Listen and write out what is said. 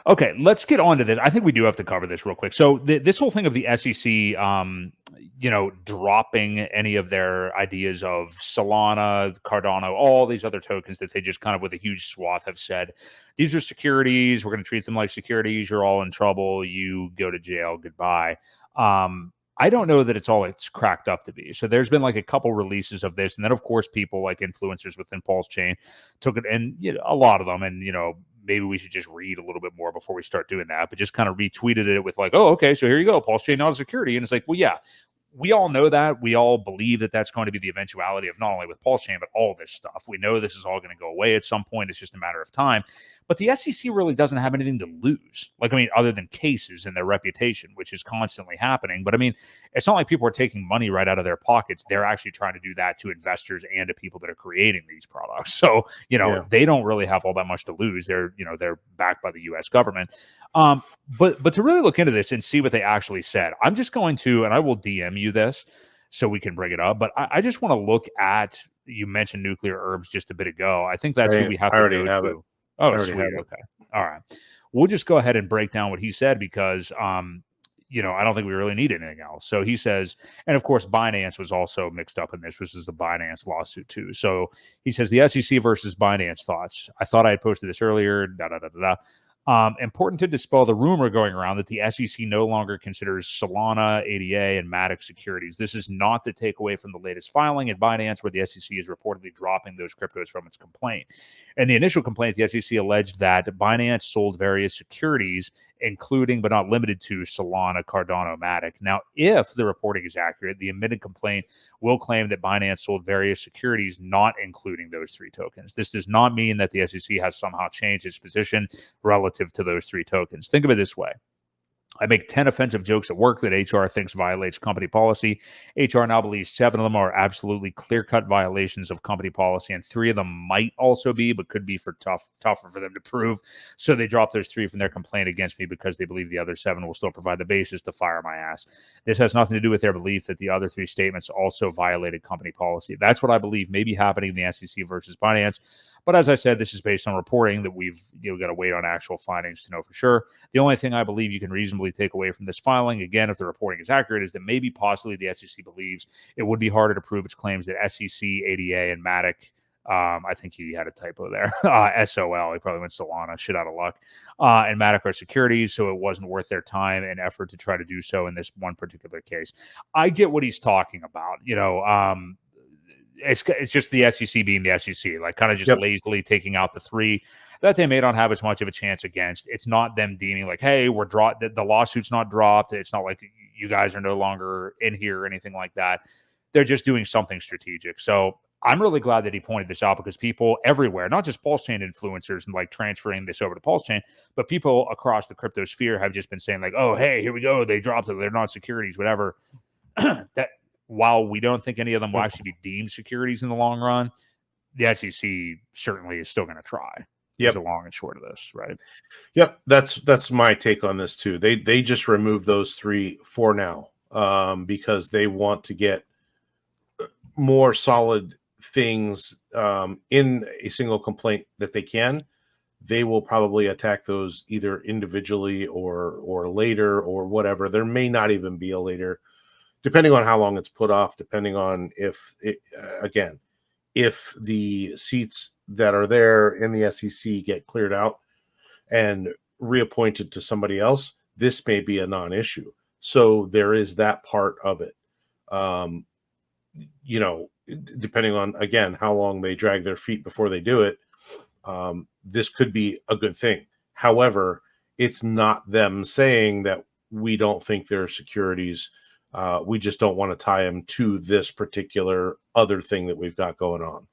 Okay, let's get on to this. I think we do have to cover this real quick. So this whole thing of the SEC, dropping any of their ideas of Solana, Cardano, all these other tokens that they just kind of with a huge swath have said, these are securities. We're going to treat them like securities. You're all in trouble. You go to jail. Goodbye. I don't know that it's cracked up to be. So there's been like a couple releases of this. And then, of course, people like influencers within Pulse Chain took it, and a lot of them, and maybe we should just read a little bit more before we start doing that, but just kind of retweeted it with like, oh, okay, so here you go, Pulse Chain, not a security. And it's like, well, yeah, we all know that. We all believe that that's going to be the eventuality of not only with Pulse Chain, but all this stuff. We know this is all going to go away at some point. It's just a matter of time. But the SEC really doesn't have anything to lose. Other than cases and their reputation, which is constantly happening. But it's not like people are taking money right out of their pockets. They're actually trying to do that to investors and to people that are creating these products. So, they don't really have all that much to lose. They're backed by the US government. But to really look into this and see what they actually said, I'm just going to, and I will DM you this so we can bring it up. But I just want to look at, you mentioned Nuclear Herbs just a bit ago. I think that's who we have to go to. It. Oh, sweet. Okay. All right. We'll just go ahead and break down what he said because, I don't think we really need anything else. So he says, and of course, Binance was also mixed up in this. This is the Binance lawsuit too. So he says the SEC versus Binance thoughts. I thought I had posted this earlier. Important to dispel the rumor going around that the SEC no longer considers Solana, ADA, and MATIC securities. This is not the takeaway from the latest filing at Binance, where the SEC is reportedly dropping those cryptos from its complaint. In the initial complaint, the SEC alleged that Binance sold various securities, including but not limited to Solana, Cardano, MATIC. Now, if the reporting is accurate, the amended complaint will claim that Binance sold various securities, not including those three tokens. This does not mean that the SEC has somehow changed its position relative to those three tokens. Think of it this way. I make 10 offensive jokes at work that HR thinks violates company policy. HR now believes 7 of them are absolutely clear-cut violations of company policy, and 3 of them might also be, but could be tougher for them to prove. So they dropped those 3 from their complaint against me because they believe the other 7 will still provide the basis to fire my ass. This has nothing to do with their belief that the other 3 statements also violated company policy. That's what I believe may be happening in the SEC versus Binance. But as I said, this is based on reporting that we've got to wait on actual findings to know for sure. The only thing I believe you can reasonably take away from this filing, again, if the reporting is accurate, is that maybe possibly the SEC believes it would be harder to prove its claims that SEC, ADA, and MATIC, I think he had a typo there, SOL, he probably went Solana, shit out of luck, and MATIC are securities, so it wasn't worth their time and effort to try to do so in this one particular case. I get what he's talking about, it's just the SEC being the SEC, like kind of just lazily taking out the 3 that they may not have as much of a chance against. It's not them deeming like, hey, we're dropped. The lawsuit's not dropped. It's not like you guys are no longer in here or anything like that. They're just doing something strategic. So I'm really glad that he pointed this out because people everywhere, not just Pulse Chain influencers and like transferring this over to Pulse Chain, but people across the crypto sphere have just been saying like, oh, hey, here we go. They dropped it. They're not securities, whatever. That while we don't think any of them will actually be deemed securities in the long run, the SEC certainly is still going to try. Yep. The long and short of this, right? Yep, that's my take on this too. They just removed those 3 for now because they want to get more solid things in a single complaint that they can. They will probably attack those either individually or later or whatever. There may not even be a later, depending on how long it's put off, depending on if the seats that are there in the SEC get cleared out and reappointed to somebody else, this may be a non-issue. So there is that part of it. Depending on, again, how long they drag their feet before they do it, this could be a good thing. However, it's not them saying that we don't think they're securities. We just don't want to tie them to this particular other thing that we've got going on.